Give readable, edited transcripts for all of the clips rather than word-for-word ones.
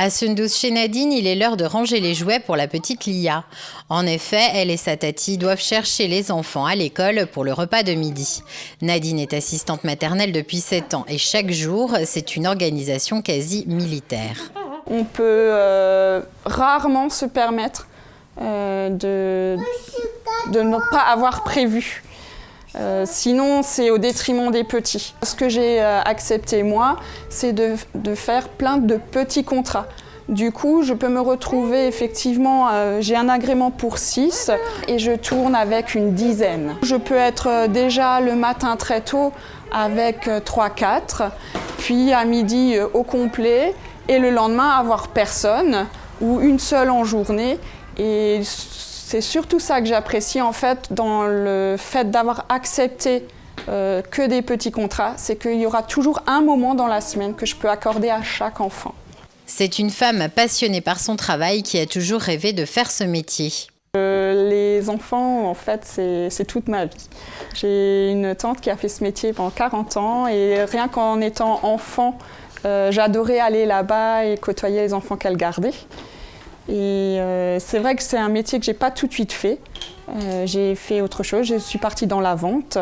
À Sundus chez Nadine, il est l'heure de ranger les jouets pour la petite Lia. En effet, elle et sa tati doivent chercher les enfants à l'école pour le repas de midi. Nadine est assistante maternelle depuis 7 ans et chaque jour, c'est une organisation quasi militaire. On peut rarement se permettre de ne pas avoir prévu. Sinon, c'est au détriment des petits. Ce que j'ai accepté, moi, c'est de faire plein de petits contrats. Du coup, je peux me retrouver, effectivement, j'ai un agrément pour 6 et je tourne avec une dizaine. Je peux être déjà le matin très tôt avec 3-4, puis à midi au complet et le lendemain avoir personne ou une seule en journée. Et c'est surtout ça que j'apprécie en fait dans le fait d'avoir accepté que des petits contrats, c'est qu'il y aura toujours un moment dans la semaine que je peux accorder à chaque enfant. C'est une femme passionnée par son travail qui a toujours rêvé de faire ce métier. Les enfants, en fait, c'est toute ma vie. J'ai une tante qui a fait ce métier pendant 40 ans et rien qu'en étant enfant, j'adorais aller là-bas et côtoyer les enfants qu'elle gardait. Et c'est vrai que c'est un métier que j'ai pas tout de suite fait. J'ai fait autre chose, je suis partie dans la vente.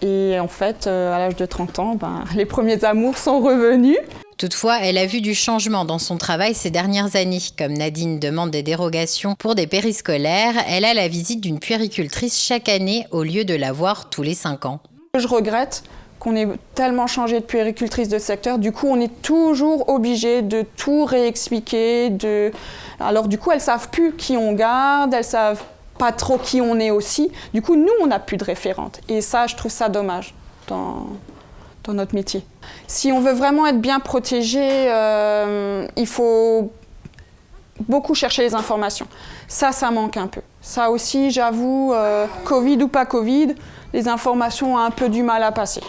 Et en fait, à l'âge de 30 ans, les premiers amours sont revenus. Toutefois, elle a vu du changement dans son travail ces dernières années. Comme Nadine demande des dérogations pour des périscolaires, elle a la visite d'une puéricultrice chaque année au lieu de la voir tous les 5 ans. Je regrette qu'on ait tellement changé de puéricultrice de secteur. Du coup, on est toujours obligé de tout réexpliquer. Alors du coup, elles savent plus qui on garde, elles savent pas trop qui on est aussi. Du coup, nous, on n'a plus de référente. Et ça, je trouve ça dommage dans notre métier. Si on veut vraiment être bien protégé, il faut beaucoup chercher les informations. Ça manque un peu. Ça aussi, j'avoue, Covid ou pas Covid, les informations ont un peu du mal à passer.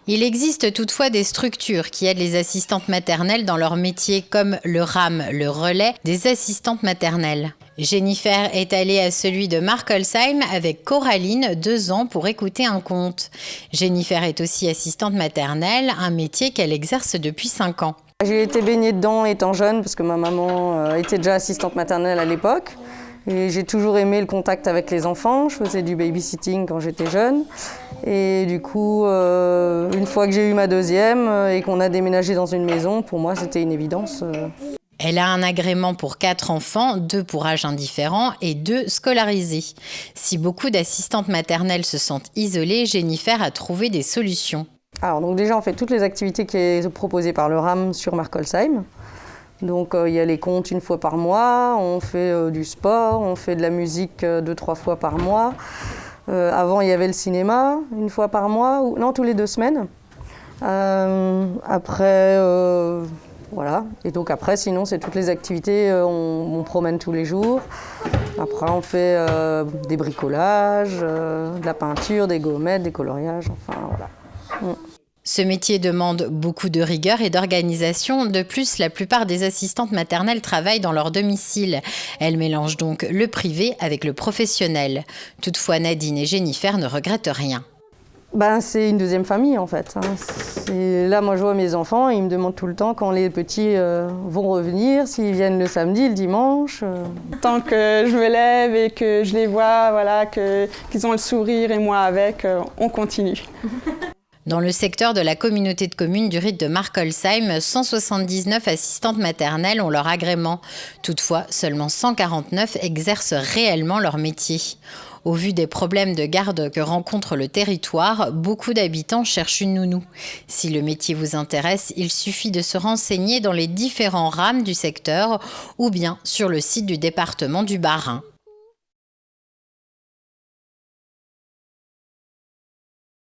Il existe toutefois des structures qui aident les assistantes maternelles dans leur métier, comme le RAM, le relais des assistantes maternelles. Jennifer est allée à celui de Markolsheim avec Coraline, 2 ans, pour écouter un conte. Jennifer est aussi assistante maternelle, un métier qu'elle exerce depuis 5 ans. J'ai été baignée dedans étant jeune parce que ma maman était déjà assistante maternelle à l'époque. Et j'ai toujours aimé le contact avec les enfants. Je faisais du babysitting quand j'étais jeune. Et du coup, une fois que j'ai eu ma deuxième et qu'on a déménagé dans une maison, pour moi, c'était une évidence. Elle a un agrément pour 4 enfants, 2 pour âge indifférent et 2 scolarisés. Si beaucoup d'assistantes maternelles se sentent isolées, Jennifer a trouvé des solutions. Alors, donc déjà, on fait toutes les activités qui sont proposées par le RAM sur Markolsheim. Donc il y a les contes 1 fois par mois, on fait du sport, on fait de la musique 2-3 fois par mois. Avant il y avait le cinéma 1 fois par mois, non tous les 2 semaines. Après voilà, et donc après sinon c'est toutes les activités, on promène tous les jours. Après on fait des bricolages, de la peinture, des gommettes, des coloriages, enfin voilà. Ce métier demande beaucoup de rigueur et d'organisation. De plus, la plupart des assistantes maternelles travaillent dans leur domicile. Elles mélangent donc le privé avec le professionnel. Toutefois, Nadine et Jennifer ne regrettent rien. C'est une deuxième famille en fait. Là, moi je vois mes enfants, ils me demandent tout le temps quand les petits vont revenir, s'ils viennent le samedi, le dimanche. Tant que je me lève et que je les vois, voilà, qu'ils ont le sourire et moi avec, on continue. Dans le secteur de la communauté de communes du rite de Markolsheim, 179 assistantes maternelles ont leur agrément. Toutefois, seulement 149 exercent réellement leur métier. Au vu des problèmes de garde que rencontre le territoire, beaucoup d'habitants cherchent une nounou. Si le métier vous intéresse, il suffit de se renseigner dans les différents rames du secteur ou bien sur le site du département du Bas-Rhin.